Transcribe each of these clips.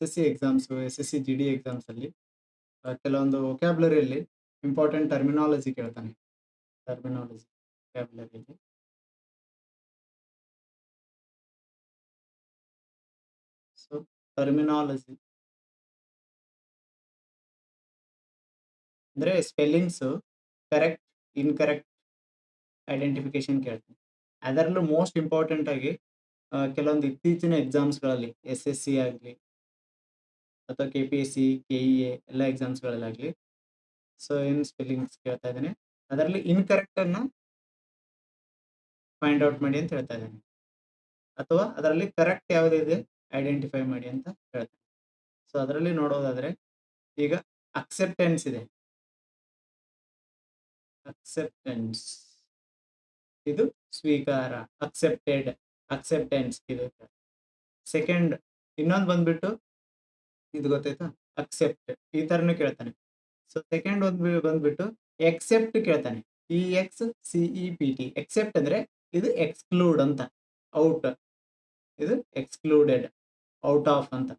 SSC exams, SSC GD exams ಅಲ್ಲಿ ಕೆಲವೊಂದು ವೊಕ್ಯಾಬ್ಯುಲರಿಯಲ್ಲಿ important terminology ಕೇಳ್ತಾನೆ. ಟರ್ಮಿನಾಲಜಿ ವೊಕ್ಯಾಬ್ಯುಲರಿಯಲ್ಲಿ ಸೊ ಟರ್ಮಿನಾಲಜಿ ಅಂದ್ರೆ ಸ್ಪೆಲ್ಲಿಂಗ್ಸ್ ಕರೆಕ್ಟ್, ಇನ್‌ಕರೆಕ್ಟ್ ಐಡೆಂಟಿಫಿಕೇಶನ್ ಕೇಳ್ತಾನೆ. ಅದರಲ್ಲೂ ಮೋಸ್ಟ್ ಇಂಪಾರ್ಟೆಂಟ್ ಆಗಿ ಕೆಲವೊಂದು ಇತ್ತೀಚಿನ ಎಕ್ಸಾಮ್ಸ್‌ಗಳಲ್ಲಿ SSC ಆಗಲಿ ಅಥವಾ KPSC, KEA ಎಲ್ಲ ಎಕ್ಸಾಮ್ಸ್‌ಗಳಲ್ಲಾಗಲಿ ಸೊ ಏನು ಸ್ಪೆಲ್ಲಿಂಗ್ಸ್ ಕೇಳ್ತಾ ಇದ್ದಾನೆ. ಅದರಲ್ಲಿ ಇನ್‌ಕರೆಕ್ಟ್ ಅನ್ನ ಫೈಂಡ್ ಔಟ್ ಮಾಡಿ ಅಂತ ಹೇಳ್ತಾ ಇದ್ದಾನೆ. ಅಥವಾ ಅದರಲ್ಲಿ ಕರೆಕ್ಟ್ ಯಾವುದಿದೆ ಐಡೆಂಟಿಫೈ ಮಾಡಿ ಅಂತ ಹೇಳ್ತಾನೆ. ಸೊ ಅದರಲ್ಲಿ ನೋಡೋದಾದ್ರೆ ಈಗ ಅಕ್ಸೆಪ್ಟೆನ್ಸ್ ಇದೆ. ಅಕ್ಸೆಪ್ಟೆನ್ಸ್ ಇದು ಸ್ವೀಕಾರ, ಅಕ್ಸೆಪ್ಟೆಡ್, ಅಕ್ಸೆಪ್ಟೆನ್ಸ್ ಇದು. ಸೆಕೆಂಡ್ ಇನ್ನೊಂದು ಬಂದ್ಬಿಟ್ಟು ಇದು ಗೊತ್ತಾಯ್ತಾ, ಅಕ್ಸೆಪ್ಟ್ ಈ ತರನು ಕೇಳ್ತಾನೆ. ಸೊ ಸೆಕೆಂಡ್ ಒಂದು ಬಂದ್ಬಿಟ್ಟು ಎಕ್ಸೆಪ್ಟ್ ಕೇಳ್ತಾನೆ. EXCEPT ಎಕ್ಸೆಪ್ಟ್ ಅಂದ್ರೆ ಇದು ಎಕ್ಸ್ಕ್ಲೂಡ್ ಅಂತ, ಔಟ್, ಇದು ಎಕ್ಸ್ಕ್ಲೂಡೆಡ್, ಔಟ್ ಆಫ್ ಅಂತ,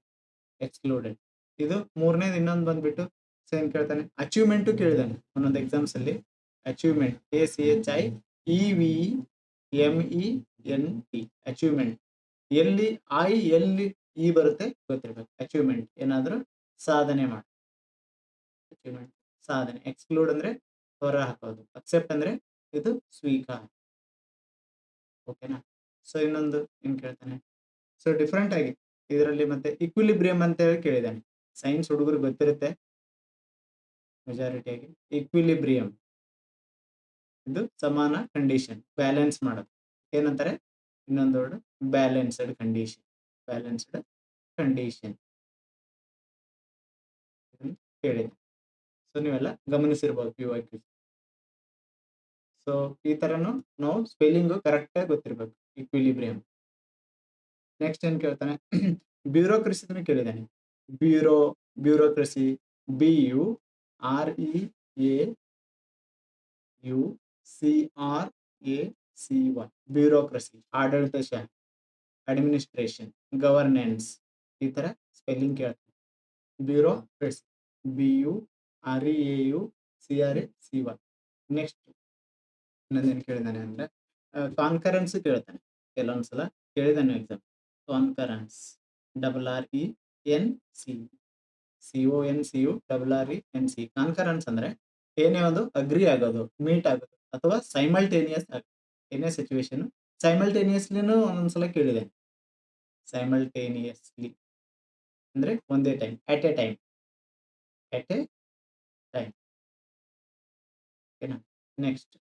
ಎಕ್ಸ್ಕ್ಲೂಡೆಡ್. ಇದು ಮೂರನೇದು ಇನ್ನೊಂದು ಬಂದ್ಬಿಟ್ಟು ಏನ್ ಕೇಳ್ತಾನೆ, ಅಚೀವ್ಮೆಂಟ್ ಕೇಳಿದಾನೆ ಒಂದೊಂದು ಎಕ್ಸಾಮ್ಸ್ ಅಲ್ಲಿ. Achievement ACHIEVEMENT achievement. ಎಲ್ಲಿ ಎಲ್ಲಿ ಇ ಬರುತ್ತೆ ಗೊತ್ತಿರ್ಬೇಕು. ಅಚೀವ್ಮೆಂಟ್ ಏನಾದ್ರೂ ಸಾಧನೆ ಮಾಡಿ, ಅಚೀವ್ಮೆಂಟ್ ಸಾಧನೆ. ಎಕ್ಸ್ಕ್ಲೂಡ್ ಅಂದ್ರೆ ಹೊರ ಹಾಕೋದು, ಅಕ್ಸೆಪ್ಟ್ ಅಂದ್ರೆ ಇದು ಸ್ವೀಕಾರ. ಓಕೆನಾ. ಸೊ ಇನ್ನೊಂದು ಏನ್ ಕೇಳ್ತಾನೆ, ಸೊ ಡಿಫ್ರೆಂಟ್ ಆಗಿ ಇದರಲ್ಲಿ ಮತ್ತೆ ಇಕ್ವಿಲಿಬ್ರಿಯಂ ಅಂತ ಹೇಳಿ ಕೇಳಿದಾನೆ. ಸೈನ್ಸ್ ಹುಡುಗರು ಗೊತ್ತಿರುತ್ತೆ ಮೆಜಾರಿಟಿಯಾಗಿ. ಇಕ್ವಿಲಿಬ್ರಿಯಂ ಇದು ಸಮಾನ ಕಂಡೀಷನ್, ಬ್ಯಾಲೆನ್ಸ್ ಮಾಡೋದು. ಏನಂತಾರೆ ಇನ್ನೊಂದು word, balanced condition. Balanced condition ಕೇಳಿದೆ. ಸೊ ನೀವೆಲ್ಲ ಗಮನಿಸಿರ್ಬೋದು PYQ. ಸೊ ಈ ತರನು ನಾವು ಸ್ಪೆಲ್ಲಿಂಗ್ ಕರೆಕ್ಟ್ ಆಗಿ ಗೊತ್ತಿರ್ಬೇಕು, ಇಕ್ವಿಲಿಬ್ರಿಯಂ. ನೆಕ್ಸ್ಟ್ ಏನ್ ಕೇಳ್ತಾನೆ, ಬ್ಯೂರೋಕ್ರಸಿ ಕೇಳಿದಾನೆ. ಬ್ಯೂರೋಕ್ರಸಿ BUREAUCRACY ಬ್ಯೂರೋಕ್ರಸಿ, ಆಡಳಿತ ಶಾಹಿ, ಅಡ್ಮಿನಿಸ್ಟ್ರೇಷನ್, ಗವರ್ನೆನ್ಸ್ ಈ ತರ ಸ್ಪೆಲ್ಲಿಂಗ್ ಕೇಳ್ತಾನೆ. Bureaucracy BUREAUCRACY. ನೆಕ್ಸ್ಟ್ ಇನ್ನೊಂದೇನು ಕೇಳಿದಾನೆ ಅಂದ್ರೆ ಕಾನ್ಕರೆನ್ಸ್ ಕೇಳ್ತಾನೆ. ಕೆಲವೊಂದ್ಸಲ ಕೇಳಿದಾನೆ ಎಕ್ಸಾಮ್. ಕಾನ್ಕರೆನ್ಸ್ CONCURRENC. ಕಾನ್ಕರೆನ್ಸ್ ಅಂದ್ರೆ ಏನೇ ಒಂದು ಅಗ್ರಿ ಆಗೋದು, ಮೀಟ್ ಆಗೋದು, ಅಥವಾ ಸೈಮಲ್ಟೇನಿಯಸ್ ಆಗೋದು. ಏನೇ ಸಿಚುವೇಶನ್ ಸೈಮಲ್ಟೇನಿಯಸ್ಲಿನೂ ಒಂದೊಂದ್ಸಲ ಕೇಳಿದೆ. ಸೈಮಲ್ಟೇನಿಯಸ್ಲಿ ಅಂದ್ರೆ ಒಂದೇ ಟೈಮ್, ಎಟ್ ಎ ಟೈಮ್. ಓಕೆನಾ. ನೆಕ್ಸ್ಟ್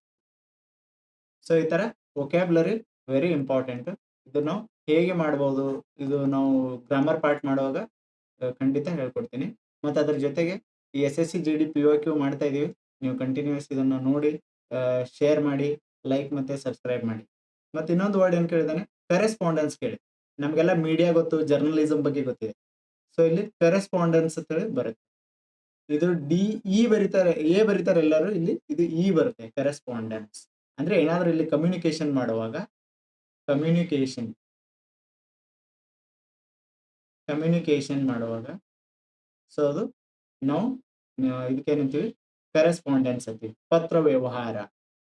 ಸೊ ಈ ತರ ವೊಕ್ಯಾಬ್ಯುಲರಿ ವೆರಿ ಇಂಪಾರ್ಟೆಂಟ್. ಇದು ನಾವು ಹೇಗೆ ಮಾಡ್ಬೋದು, ಇದು ನಾವು ಗ್ರಾಮರ್ ಪಾರ್ಟ್ ಮಾಡುವಾಗ ಖಂಡಿತ ಹೇಳ್ಕೊಡ್ತೀನಿ. ಮತ್ತೆ ಅದ್ರ ಜೊತೆಗೆ ಈ SSC GD PYQ ಮಾಡ್ತಾ ಇದೀವಿ. ನೀವು ಕಂಟಿನ್ಯೂಸ್ ಇದನ್ನ ನೋಡಿ ಶೇರ್ ಮಾಡಿ, ಲೈಕ್ ಮತ್ತೆ ಸಬ್ಸ್ಕ್ರೈಬ್ ಮಾಡಿ. ಮತ್ತೆ ಇನ್ನೊಂದು ವರ್ಡ್ ಏನ್ ಕೇಳಿದಾನೆ, ಕರೆಸ್ಪಾಂಡೆನ್ಸ್ ಕೇಳಿ. ನಮ್ಗೆಲ್ಲ ಮೀಡಿಯಾ ಗೊತ್ತು, ಜರ್ನಲಿಸಂ ಬಗ್ಗೆ ಗೊತ್ತಿದೆ. ಸೊ ಇಲ್ಲಿ ಕರೆಸ್ಪಾಂಡೆನ್ಸ್ ಅಂತ ಹೇಳಿ ಬರುತ್ತೆ. ಇದು DE ಬರೀತಾರೆ, A ಬರೀತಾರೆ ಎಲ್ಲರೂ, ಇಲ್ಲಿ ಇದು E ಬರುತ್ತೆ. ಕರೆಸ್ಪಾಂಡೆನ್ಸ್ ಅಂದ್ರೆ ಏನಾದ್ರೂ ಇಲ್ಲಿ ಕಮ್ಯುನಿಕೇಶನ್ ಮಾಡುವಾಗ, ಕಮ್ಯುನಿಕೇಶನ್ ಮಾಡುವಾಗ ಸೊ ಅದು ನಾವು ಇದಕ್ಕೇನಂತೀವಿ, ಕರೆಸ್ಪಾಂಡೆನ್ಸ್ ಅಂತೀವಿ. ಪತ್ರ ವ್ಯವಹಾರ.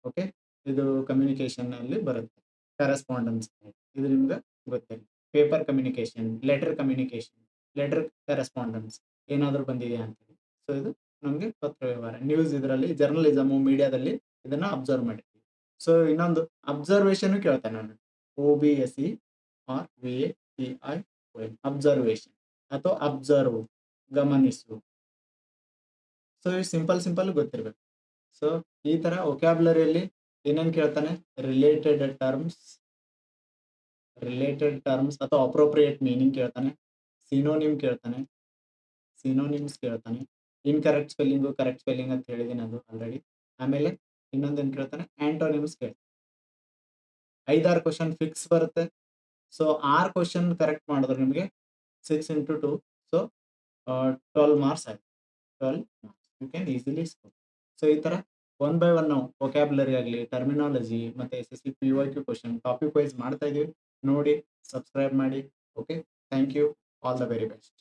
ಓಕೆ, ಇದು ಕಮ್ಯುನಿಕೇಶನ್ ಅಲ್ಲಿ ಬರುತ್ತೆ ಕರೆಸ್ಪಾಂಡೆನ್ಸ್. ಇದು ನಿಮ್ಗೆ ಗೊತ್ತಿಲ್ಲ. Paper communication, letter communication, letter correspondence ಏನಾದ್ರೂ ಬಂದಿದೆಯಾ ಅಂತೇಳಿ. ಸೊ ಇದು ನಮ್ಗೆ ಪತ್ರ ವ್ಯವಹಾರ. ನ್ಯೂಸ್ ಇದರಲ್ಲಿ, ಜರ್ನಲಿಸಮ್, ಮೀಡಿಯಾದಲ್ಲಿ ಇದನ್ನ ಅಬ್ಸರ್ವ್ ಮಾಡಿರ್ತೀವಿ. ಸೊ ಇನ್ನೊಂದು ಅಬ್ಸರ್ವೇಷನ್ ಕೇಳ್ತಾನೆ ನಾನು. OBSE or VATION ಅಬ್ಸರ್ವೇಷನ್ ಅಥವಾ ಅಬ್ಸರ್ವ್, ಗಮನಿಸು. ಸೊ ಈ ಸಿಂಪಲ್ ಗೊತ್ತಿರ್ಬೇಕು. ಸೊ ಈ ತರ ವೊಕ್ಯಾಬ್ಯುಲರಿಯಲ್ಲಿ ಏನೇನ್ ಕೇಳ್ತಾನೆ, ರಿಲೇಟೆಡ್ ಟರ್ಮ್ಸ್ ಅಥವಾ ಅಪ್ರೋಪ್ರಿಯೇಟ್ ಮೀನಿಂಗ್ ಕೇಳ್ತಾನೆ. ಸಿನೋನಿಮ್ಸ್ ಕೇಳ್ತಾನೆ. ಇನ್ಕರೆಕ್ಟ್ ಸ್ಪೆಲ್ಲಿಂಗು, ಕರೆಕ್ಟ್ ಸ್ಪೆಲ್ಲಿಂಗ್ ಅಂತ ಹೇಳಿದೀನಿ ಅದು ಆಲ್ರೆಡಿ. ಆಮೇಲೆ ಇನ್ನೊಂದೇನ್ ಕೇಳ್ತಾನೆ, ಆಂಟೋನಿಮ್ಸ್ ಕೇಳ್ತಾನೆ. 5-6 ಕ್ವಶನ್ ಫಿಕ್ಸ್ ಬರುತ್ತೆ. ಸೊ 6 ಕ್ವಶನ್ ಕರೆಕ್ಟ್ ಮಾಡಿದ್ರೆ ನಿಮಗೆ 6 into 2, ಸೊ 12 ಮಾರ್ಕ್ಸ್ ಆಗುತ್ತೆ. 12 marks you can easily score. So ಈ ತರ 1 by 1 ನಾವು ವೊಕ್ಯಾಬ್ಯುಲರಿ ಆಗಲಿ, ಟರ್ಮಿನಾಲಜಿ ಮತ್ತೆ SSC PYQ question topic wise ಮಾಡ್ತಾ ಇದೀವಿ. ನೋಡಿ, ಸಬ್ಸ್ಕ್ರೈಬ್ ಮಾಡಿ. Okay, thank you. All the very best.